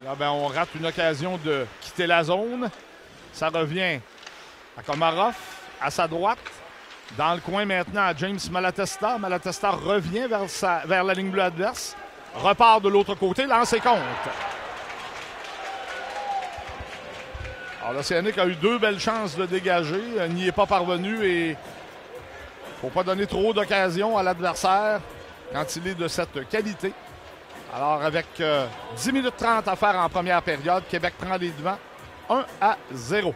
Là, ben, on rate une occasion de quitter la zone. Ça revient à Komarov, à sa droite. Dans le coin maintenant à James Malatesta. Malatesta revient vers la ligne bleue adverse. Repart de l'autre côté, lance et compte. Alors l'Océanique a eu 2 belles chances de dégager. N'y est pas parvenu et il ne faut pas donner trop d'occasions à l'adversaire quand il est de cette qualité. Alors avec 10 minutes 30 à faire en première période, Québec prend les devants 1-0.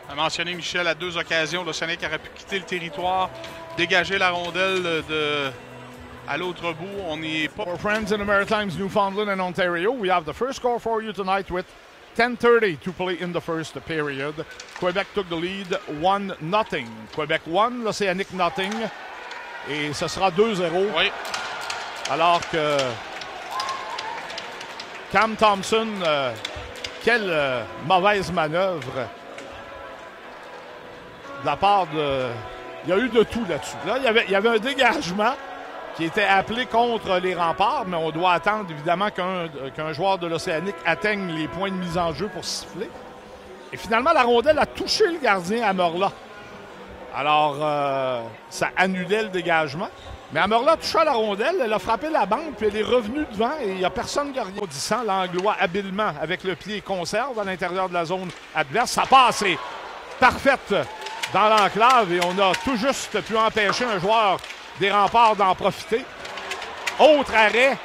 A mentionné Michel à 2 occasions, l'Océanique aurait pu quitter le territoire, dégager la rondelle à l'autre bout. On n'y est pas. For friends in the Maritimes, Newfoundland and Ontario, we have the first score for you tonight with 10:30 to play in the first period. Quebec took the lead 1-0. Quebec 1, l'Océanique nothing. Et ce sera 2-0. Oui. Alors que Cam Thompson, quelle mauvaise manœuvre de la part de... Il y a eu de tout là-dessus. Là, il y avait un dégagement qui était appelé contre les remparts, mais on doit attendre évidemment qu'un joueur de l'Océanique atteigne les points de mise en jeu pour siffler. Et finalement, la rondelle a touché le gardien Amorla. Alors, ça annulait le dégagement. Mais Amorla toucha la rondelle, elle a frappé la bande, puis elle est revenue devant et il n'y a personne qui a rien dit. L'Anglois habilement avec le pied conserve à l'intérieur de la zone adverse. Ça passe est parfaite dans l'enclave et on a tout juste pu empêcher un joueur des remparts d'en profiter. Autre arrêt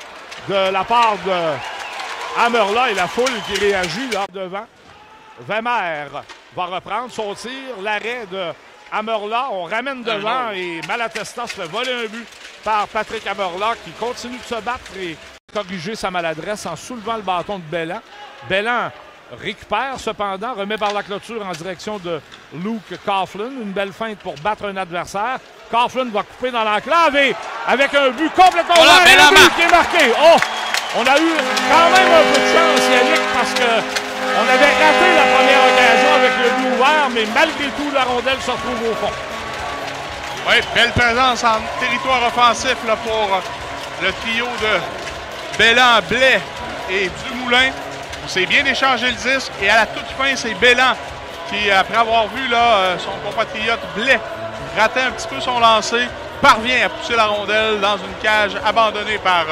de la part de Amorla et la foule qui réagit là devant. Wemer va reprendre son tir. L'arrêt de Amorla, on ramène devant et Malatesta se fait voler un but par Patrick Amorla qui continue de se battre et corriger sa maladresse en soulevant le bâton de Belland. Belland récupère cependant, remet par la clôture en direction de Luke Coughlin. Une belle feinte pour battre un adversaire. Coughlin va couper dans l'enclave et avec un but complètement ouvert, un but qui est marqué. Oh! On a eu quand même un peu de chance, Yannick, parce que on avait raté la première occasion avec le but ouvert, mais malgré tout, la rondelle se retrouve au fond. Oui, belle présence en territoire offensif là, pour le trio de Belland, Blais et Dumoulin. On s'est bien échangé le disque et à la toute fin, c'est Belland qui, après avoir vu là, son compatriote Blais rater un petit peu son lancer, parvient à pousser la rondelle dans une cage abandonnée par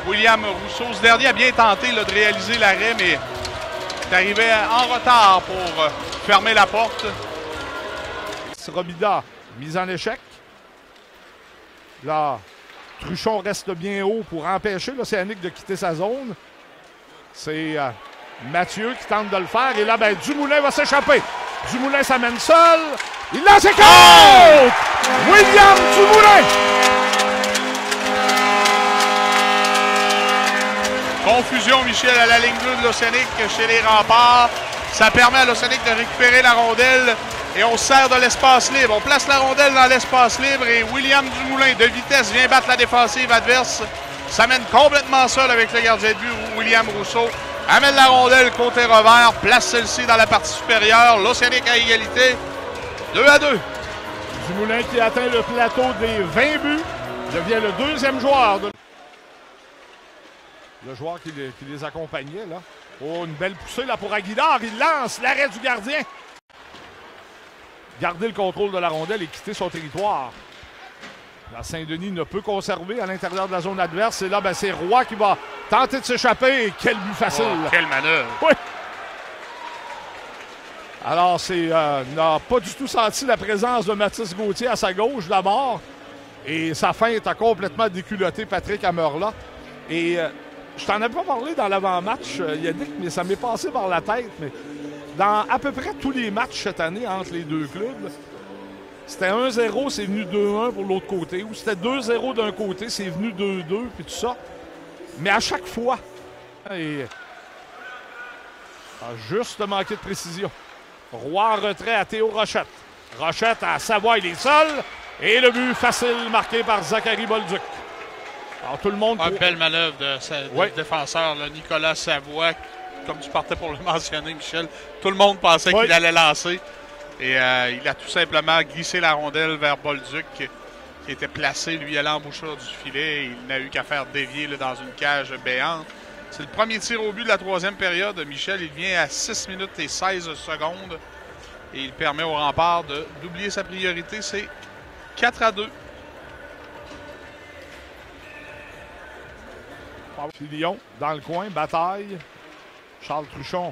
William Rousseau. Ce dernier a bien tenté là, de réaliser l'arrêt, mais est arrivé en retard pour fermer la porte. Robida, mise en échec. Là, Truchon reste bien haut pour empêcher l'Océanique de quitter sa zone. C'est Mathieu qui tente de le faire. Et là, ben, Dumoulin va s'échapper. Dumoulin s'amène seul. Il lance et compte! William Dumoulin! Confusion, Michel, à la ligne bleue de l'Océanique chez les remparts. Ça permet à l'Océanique de récupérer la rondelle et on sert de l'espace libre. On place la rondelle dans l'espace libre et William Dumoulin, de vitesse, vient battre la défensive adverse. S'amène complètement seul avec le gardien de but, William Rousseau. Amène la rondelle côté revers, place celle-ci dans la partie supérieure. L'Océanique à égalité, 2-2. Dumoulin qui atteint le plateau des 20 buts, devient le deuxième joueur de... Le joueur qui les accompagnait, là. Oh, une belle poussée, là, pour Aguilar. Il lance l'arrêt du gardien. Garder le contrôle de la rondelle et quitter son territoire. La Saint-Denis ne peut conserver à l'intérieur de la zone adverse. Et là, ben, c'est Roy qui va tenter de s'échapper. Et quel but facile. Oh, quelle manœuvre. Oui. Alors, n'a pas du tout senti la présence de Mathis Gauthier à sa gauche d'abord. Et sa feinte a complètement déculotté Patrick Amorla. Et... je t'en avais pas parlé dans l'avant-match, Yannick, mais ça m'est passé par la tête. Mais dans à peu près tous les matchs cette année entre les deux clubs, c'était 1-0, c'est venu 2-1 pour l'autre côté. Ou c'était 2-0 d'un côté, c'est venu 2-2, puis tout ça. Mais à chaque fois, et a juste manqué de précision. Roy en retrait à Théo Rochette. Rochette à Savoie, il est seul. Et le but facile marqué par Zachary Bolduc. Alors, tout le monde... Une belle manœuvre de défenseur, là, Nicolas Savoie, comme tu partais pour le mentionner, Michel. Tout le monde pensait qu'il allait lancer. Et il a tout simplement glissé la rondelle vers Bolduc, qui était placé, lui, à l'embouchure du filet. Il n'a eu qu'à faire dévier là, dans une cage béante. C'est le premier tir au but de la troisième période. Michel, il vient à 6 minutes et 16 secondes. Et il permet au Rempart d'oublier sa priorité. C'est 4-2. Lyon dans le coin, bataille. Charles Truchon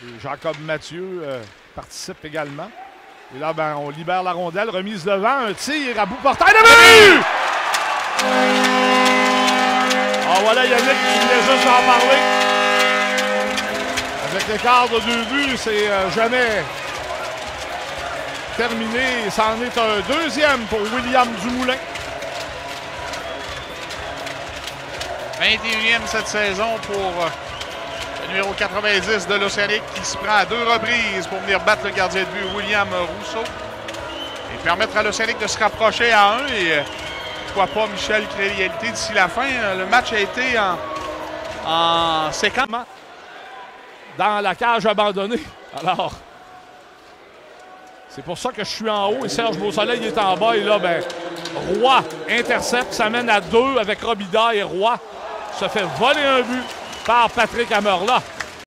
et Jacob Mathieu participent également. Et là, ben, on libère la rondelle, remise devant, un tir à bout portail de but! Ah voilà Yannick, tu venais juste en parler. Avec l'écart de 2 buts, c'est jamais terminé. C'en est un deuxième pour William Dumoulin. 21e cette saison pour le numéro 90 de l'Océanique qui se prend à 2 reprises pour venir battre le gardien de but William Rousseau et permettre à l'Océanique de se rapprocher à 1 et pourquoi pas Michel créer l'égalité d'ici la fin. Le match a été en séquence. Dans la cage abandonnée. Alors, c'est pour ça que je suis en haut et Serge Beausoleil est en bas. Et là, ben, Roy intercepte, ça mène à 2 avec Robida et Roy se fait voler un but par Patrick Amerla.